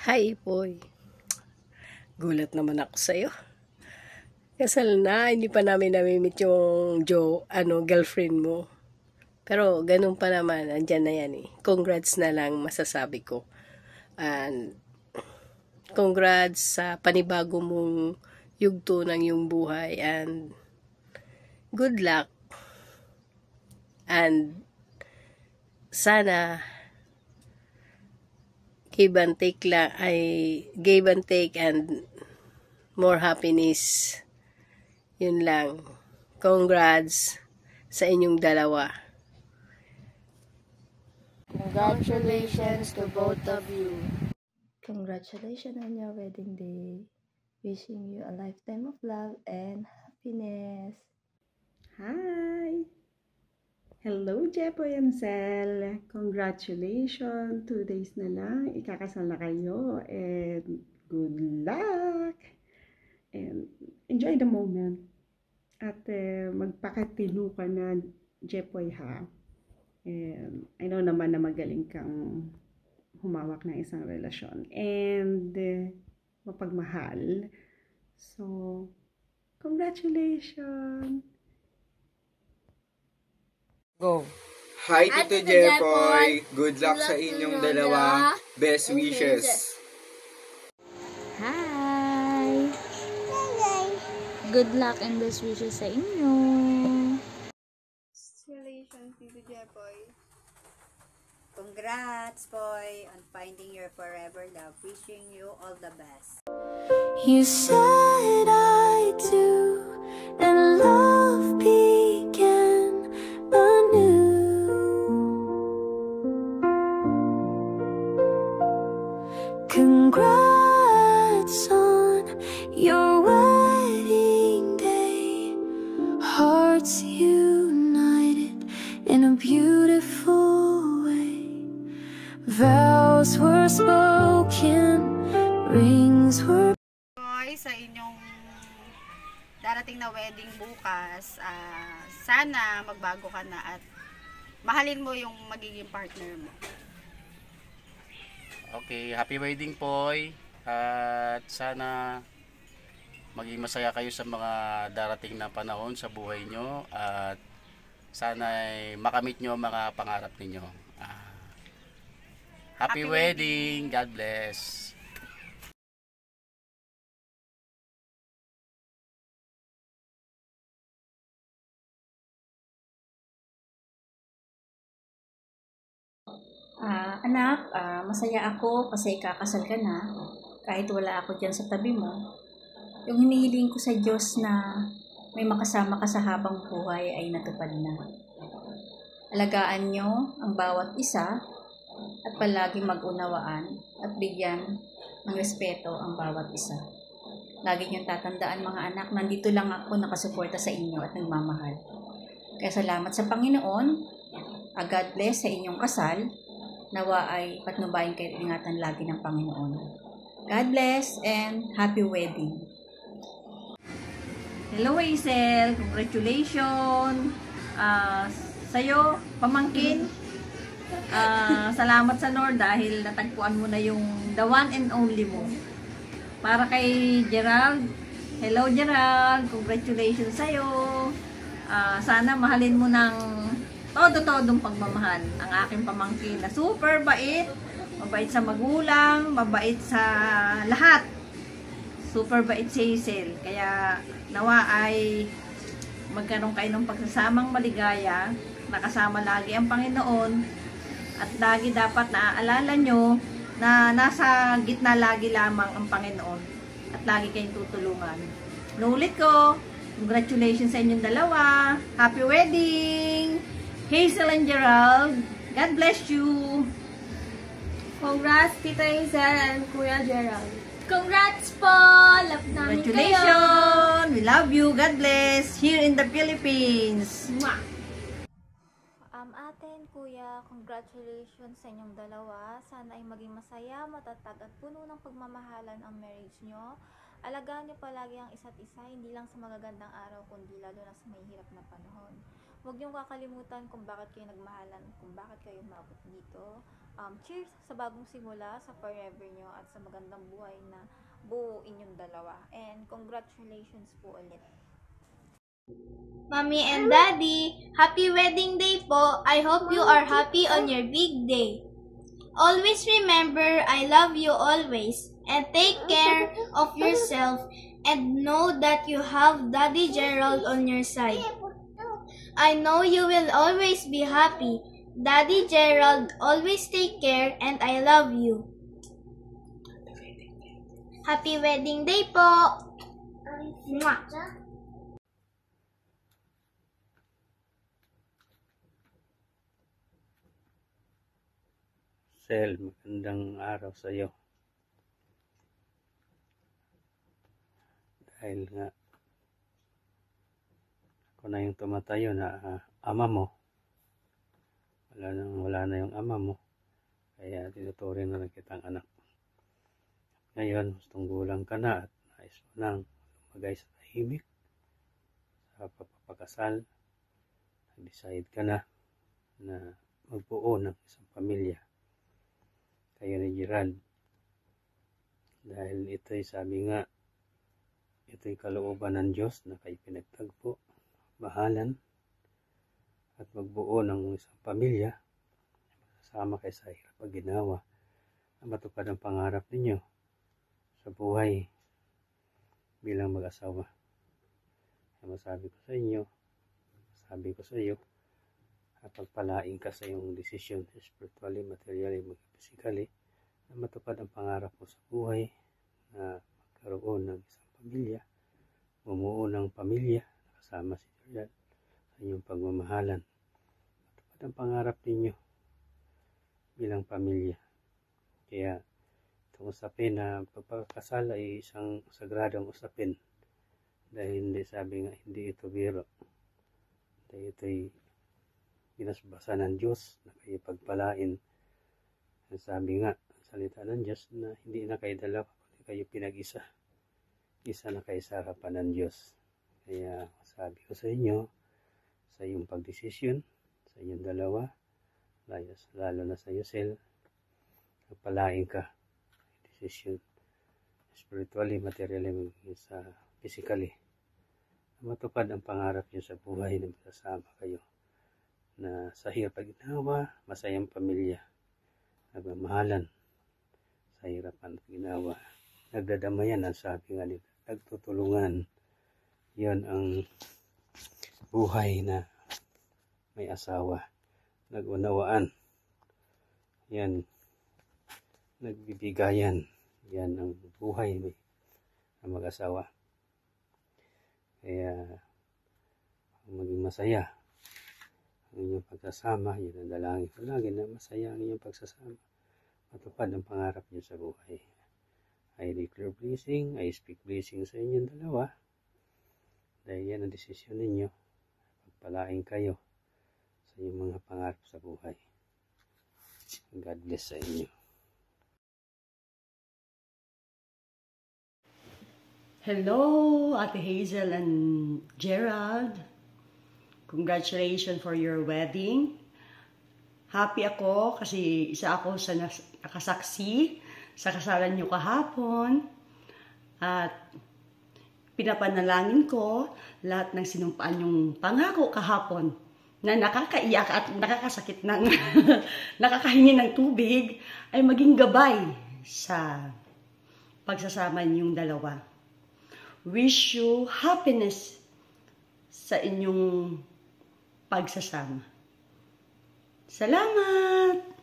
Hi, boy. Gulat naman ako sa'yo. Kasal na, hindi pa namin namimit yung girlfriend mo. Pero ganun pa naman, andyan na yan eh. Congrats na lang masasabi ko. And congrats sa panibago mong yugto ng iyong buhay. And good luck. And sana give and take and more happiness. Yun lang. Congrats sa inyong dalawa. Congratulations to both of you. Congratulations on your wedding day. Wishing you a lifetime of love and happiness. Hi! Hello, Jepoy and Sel. Congratulations. 2 days na lang. Ikakasal na kayo. And good luck. And enjoy the moment. At magpakatino ka na, Jepoy, ha? And I know naman na magaling kang humawak ng isang relasyon. And mapagmahal. So, congratulations! Go. Hi, Tito Jepoy. Good luck sa inyong dalawa. Best wishes. Hi! Good luck and best wishes sa inyo. Congratulations, Tito Jepoy. Congrats, boy, on finding your forever love. Wishing you all the best. You said I do, and love began anew. Congrats on your wedding day. Hearts united in a beautiful way. Vows were spoken, rings were Sa inyong darating na wedding bukas, sana magbago ka na at mahalin mo yung magiging partner mo. Okay, happy wedding, Poy. At sana maging masaya kayo sa mga darating na panahon sa buhay nyo. At sana makamit nyo ang mga pangarap ninyo. Happy wedding. God bless. Anak, masaya ako kasi kakasal ka na, kahit wala ako dyan sa tabi mo. Yung hinihiling ko sa Diyos na may makasama ka sa habang buhay ay natupad na. Alagaan nyo ang bawat isa at palaging mag-unawaan at bigyan ng respeto ang bawat isa. Lagi nyo tatandaan, mga anak, nandito lang ako nakasuporta sa inyo at nagmamahal. Kaya salamat sa Panginoon. God bless sa inyong kasal. Nawa ay patnubayan kayo, ingatan lagi ng Panginoon. God bless and happy wedding. Hello, Hazel. Congratulations. Sa'yo, pamangkin. Salamat sa Lord dahil natagpuan mo na yung the one and only mo. Para kay Gerald. Hello, Gerald. Congratulations sa'yo. Sana mahalin mo ng todo-todong pagmamahal ang aking pamangkin na super bait, mabait sa magulang, mabait sa lahat. Super bait si Hazel. Kaya nawa ay magkaroon kayo ng pagsasamang maligaya, nakasama lagi ang Panginoon, at lagi dapat naaalala nyo na nasa gitna lagi lamang ang Panginoon at lagi kayong tutulungan. Nulit ko, congratulations sa inyong dalawa. Happy wedding! Hazel and Gerald, God bless you. Congrats, Tita Hazel and Kuya Gerald. Congrats po! Love namin kayo. Congratulations! We love you. God bless. Here in the Philippines. Mwah! Ate and Kuya, congratulations sa inyong dalawa. Sana ay maging masaya, matatag at puno ng pagmamahalan ang marriage nyo. Alagaan nyo palagi ang isa't isa, hindi lang sa magagandang araw, kundi lalo na sa may hirap na panahon. Huwag niyong kakalimutan kung bakit kayo nagmahalan, kung bakit kayo umabot dito. cheers sa bagong simula, sa forever nyo, at sa magandang buhay na buo inyong dalawa. And congratulations po ulit. Mommy and Daddy, happy wedding day po. I hope you are happy on your big day. Always remember, I love you always. And take care of yourself. And know that you have Daddy Gerald on your side. I know you will always be happy. Daddy Gerald, always take care and I love you. Happy wedding day po! Mwah! Sel, magandang araw sa iyo. Dahil nga ako na yung tumatayo na ama mo. Wala na yung ama mo. Kaya tinuturing na lang kitang anak. Ngayon, gustong gulang ka na at nais mo nang lumagay sa tahimik sa papapakasal. Nag-decide ka na magbuo ng isang pamilya. Kayo ni Gerald. Dahil ito'y sabi nga, ito'y kalooban ng Diyos na kayo pinagtagpo, mahalan, at magbuo ng isang pamilya, kasama kayo sa hirap at ginawa, na matupad ang pangarap ninyo sa buhay bilang mag-asawa. Kaya masabi ko sa iyo, pagpalain ka sa iyong desisyon, spiritually, materially, physically, na matupad ang pangarap mo sa buhay, na magkaroon ng isang pamilya, bumuo ng pamilya, kasama si Gerald sa inyong pagmamahalan. Matupad ang pangarap ninyo bilang pamilya. Kaya itong usapin na pagpapakasal ay isang sagradong usapin. Dahil hindi ito biro. Dahil ito'y binasbasa ng Diyos na kayo pagpalain. Sabi nga, salita ng Diyos na hindi na kayo dalawa, kundi kayo pinag-isa. Isa na kayo sa harapan ng Diyos. Kaya sabi ko sa inyo, sa iyong pagdesisyon, sa inyong dalawa, lalo na sa iyo, Sel, pagpalain ka. Decision, spiritually, materially, sa physically. Matupad ang pangarap niyo sa buhay na magkasama kayo. Na sa hirap at ginawa, masayang pamilya. Nagmamahalan sa hirapan at ginawa. Nagdadamayan, ang sabi nga nila. Nagtutulungan. Yan ang buhay na may asawa. Nagunawaan. Yan. Nagbibigayan. Yan ang buhay ng mag-asawa. Kaya maging masaya ang inyong pagsasama. Yun ang dalangin ko lagi na masaya ang inyong pagsasama. Matupad ang pangarap niyo sa buhay. I declare blessing, I speak blessing sa inyong dalawa. Dahil yan ang desisyon ninyo. Pagpalain kayo sa inyong mga pangarap sa buhay. God bless sa inyo. Hello, Ate Hazel and Gerald. Congratulations for your wedding. Happy ako kasi isa ako sa nakasaksi sa kasalan niyo kahapon. At pinapanalangin ko lahat ng sinumpaan yung pangako kahapon na nakakaiyak at nakakasakit ng nakakahingi ng tubig ay maging gabay sa pagsasama niyong dalawa. Wish you happiness sa inyong pagsasama. Salamat!